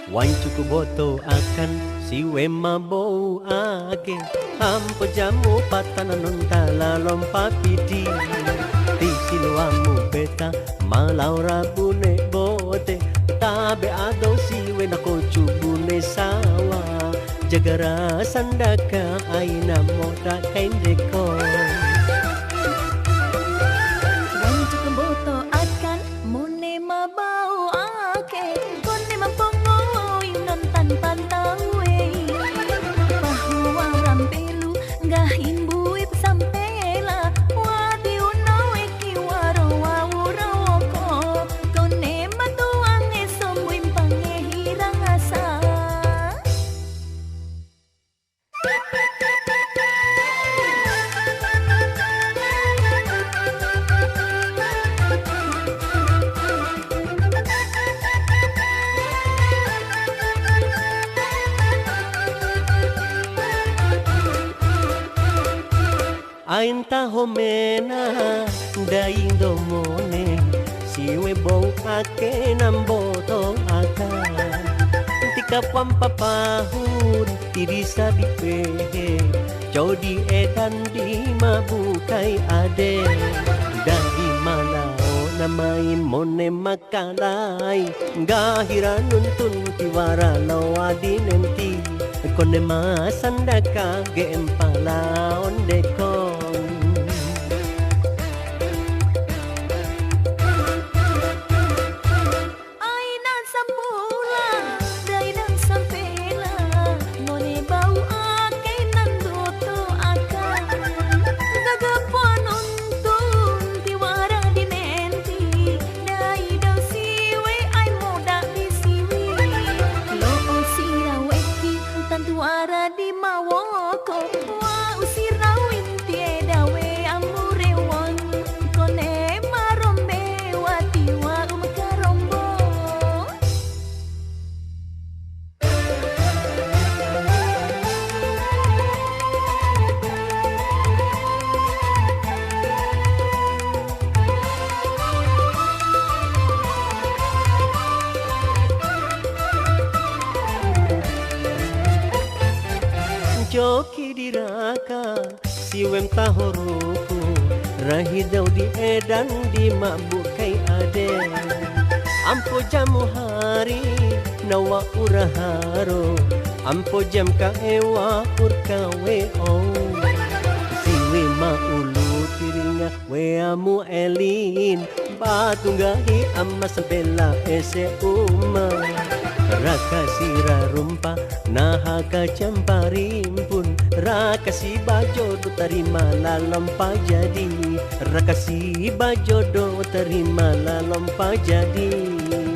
Wan cukup boto akan si wema bau age ampo jamu patana nonta la lompa pidi di siluamu beta malaura bune bote tabe ado si wena kocu bune sawa jagara sandaka aina moda kaindeko. Ain taho mena daindo mone siwe bau ake namboto akan tika pampapahun tirisa dipehe jodi edan di mabukai ade dari mana namain mone makalai gahira nuntun tiwara lawadi nenti kone masandaka gempala ondeko. Joki diraka si wem tahoruku rahidau di edan di mabukai ade ampo jamu hari nawa uraharo ampo jam ka ewa urkawe oh si we maulu tiringa we amu elin batunggahi amma sembela ese umma raka sira rumpa nahaka camparimpun raka si bajodo terima lalompa jadi raka si bajodo terima lalompa jadi.